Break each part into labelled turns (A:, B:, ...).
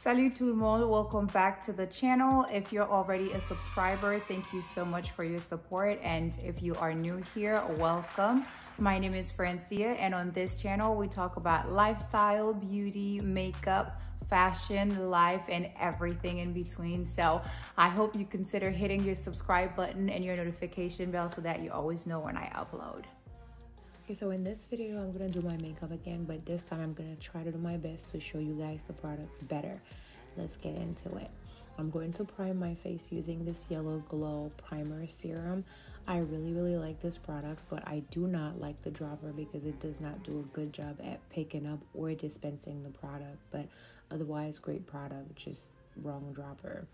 A: Salut tout le monde, welcome back to the channel. If you're already a subscriber, thank you so much for your support. And if you are new here, welcome. My name is Francia, and on this channel, we talk about lifestyle, beauty, makeup, fashion, life, and everything in between. So I hope you consider hitting your subscribe button and your notification bell so that you always know when I upload. Okay, so in this video, I'm gonna do my makeup again, but this time I'm gonna try to do my best to show you guys the products better. Let's get into it. I'm going to prime my face using this Yellow Glow Primer Serum. I really like this product, but I do not like the dropper because it does not do a good job at picking up or dispensing the product, but otherwise great product, just wrong dropper.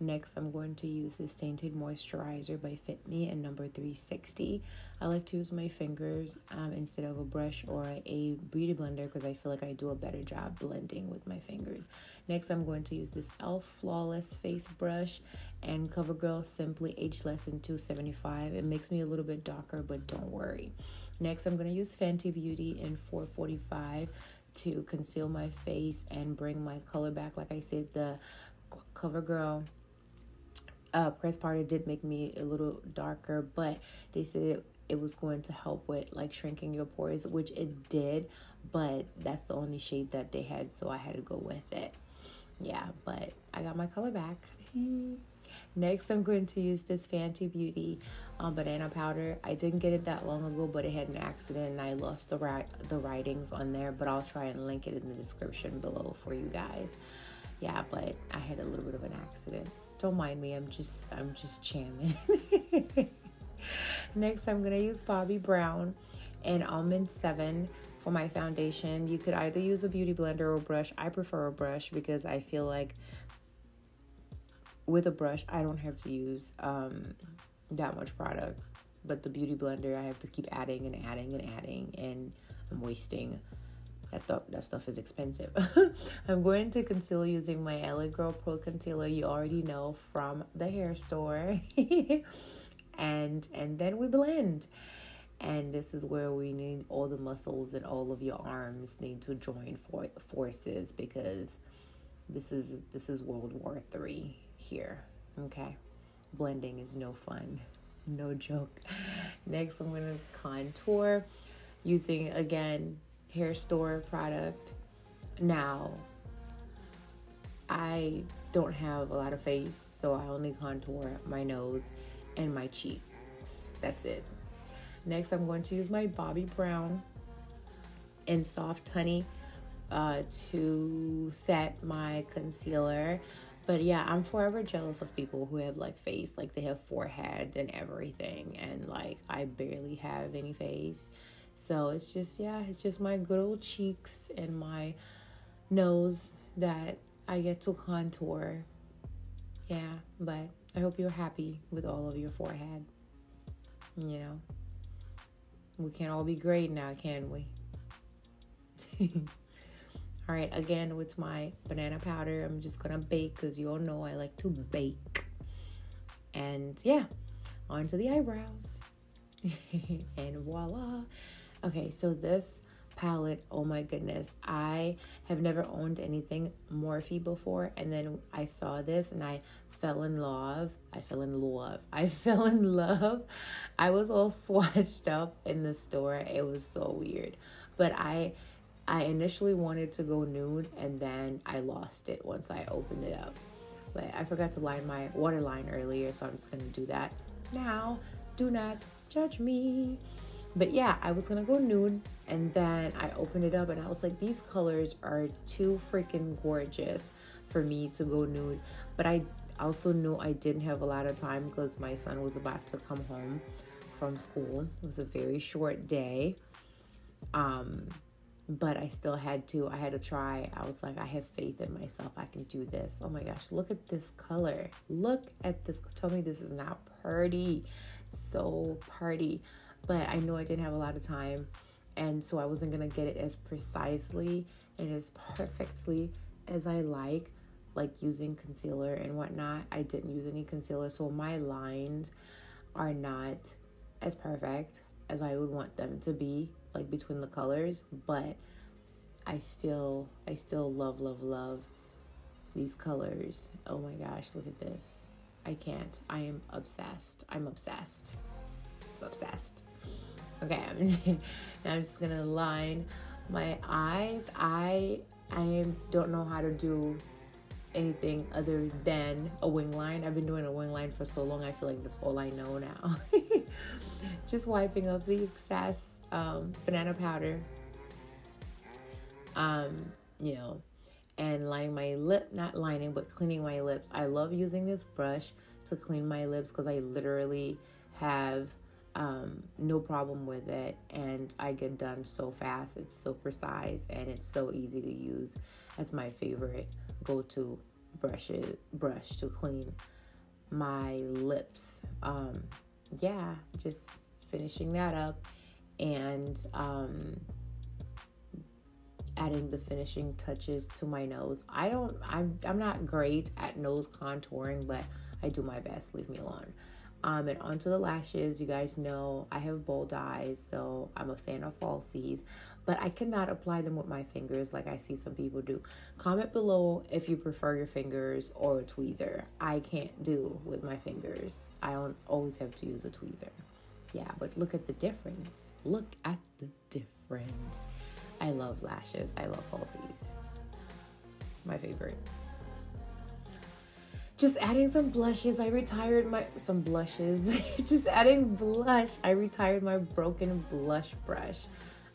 A: Next, I'm going to use this Tinted Moisturizer by Fit Me in number 360. I like to use my fingers instead of a brush or a beauty blender because I feel like I do a better job blending with my fingers. Next, I'm going to use this e.l.f. Flawless Face Brush and CoverGirl Simply Ageless in 275. It makes me a little bit darker, but don't worry. Next, I'm going to use Fenty Beauty in 445 to conceal my face and bring my color back. Like I said, the CoverGirl press powder did make me a little darker, but they said it was going to help with like shrinking your pores, which it did, but that's the only shade that they had, so I had to go with it. Yeah, but I got my color back. Next, I'm going to use this Fenty Beauty banana powder. I didn't get it that long ago, but it had an accident and I lost the writings on there, but I'll try and link it in the description below for you guys. Yeah, but I had a little bit of an accident. Don't mind me, I'm just jamming. Next, I'm gonna use Bobbi Brown and Almond 7 for my foundation. You could either use a beauty blender or a brush. I prefer a brush because I feel like with a brush, I don't have to use that much product. But the beauty blender, I have to keep adding and I'm wasting. That stuff is expensive. I'm going to conceal using my LA Girl Pro Concealer. You already know from the hair store. and then we blend. And this is where we need all the muscles and all of your arms need to join forces because this is World War III here. Okay, blending is no fun, no joke. Next, I'm going to contour using again hair store product. Now I don't have a lot of face, so I only contour my nose and my cheeks. That's it. Next, I'm going to use my Bobbi Brown and Soft Honey to set my concealer. But yeah, I'm forever jealous of people who have like face, like they have forehead and everything, and like I barely have any face. So it's just my good old cheeks and my nose that I get to contour. Yeah, but I hope you're happy with all of your forehead. You know, we can't all be great now, can we? All right, again, with my banana powder, I'm just going to bake because you all know I like to bake. And yeah, on to the eyebrows. And voila. Okay, so this palette, oh my goodness, I have never owned anything Morphe before, and then I saw this and I fell in love. I was all swatched up in the store. It was so weird, but I initially wanted to go nude, and then I lost it once I opened it up. But I forgot to line my waterline earlier, so I'm just gonna do that now. Do not judge me. But yeah, I was gonna go nude, and then I opened it up and I was like, these colors are too freaking gorgeous for me to go nude. But I also knew I didn't have a lot of time because my son was about to come home from school. It was a very short day. But I still had to try. I was like, I have faith in myself. I can do this. Oh my gosh, look at this color. Look at this. Tell me this is not pretty. So pretty. But I know I didn't have a lot of time, and so I wasn't gonna get it as precisely and as perfectly as I like using concealer and whatnot. I didn't use any concealer, so my lines are not as perfect as I would want them to be, like between the colors, but I still love
B: these colors. Oh my gosh, look at this. I can't. I am obsessed. I'm obsessed. Obsessed. Okay, now I'm just gonna line my eyes. I don't know how to do anything other than a wing line. I've been doing a wing line for so long, I feel like that's all I know now. Just wiping up the excess banana powder, you know, and lining my lip, not lining, but cleaning my lips. I love using this brush to clean my lips because I literally have no problem with it, and I get done so fast. It's so precise and it's so easy to use as my favorite go-to brush to clean my lips. Yeah, just finishing that up and adding the finishing touches to my nose. I'm not great at nose contouring, but I do my best. Leave me alone. And onto the lashes. You guys know I have bold eyes, so I'm a fan of falsies, but I cannot apply them with my fingers like I see some people do. Comment below if you prefer your fingers or a tweezer. I can't do with my fingers. I don't always have to use a tweezer. Yeah, but look at the difference. Look at the difference. I love lashes. I love falsies. My favorite. Just adding some blushes. I retired my... Some blushes. Just adding blush. I retired my broken blush brush.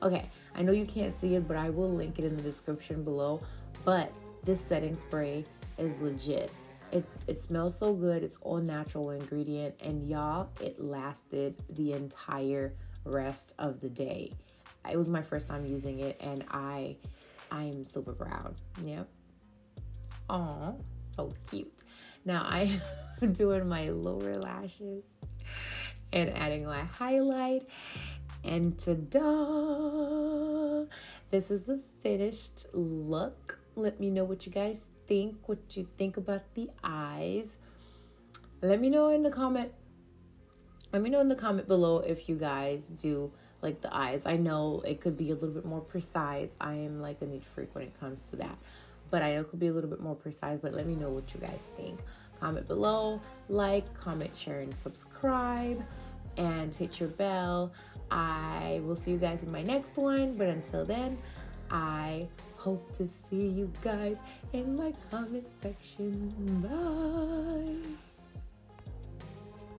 B: Okay, I know you can't see it, but I will link it in the description below. But this setting spray is legit. It smells so good. It's all natural ingredient. And y'all, it lasted the entire rest of the day. It was my first time using it, and I'm super proud. Yep. Aw, so cute. Now I am doing my lower lashes and adding my highlight. And ta-da! This is the finished look. Let me know what you guys think, what you think about the eyes. Let me know in the comment below if you guys do like the eyes. I know it could be a little bit more precise. I am like a neat freak when it comes to that. But I know it could be a little bit more precise, but let me know what you guys think. Comment below, like, comment, share, and subscribe, and hit your bell. I will see you guys in my next one, but until then, I hope to see you guys in my comment section. Bye.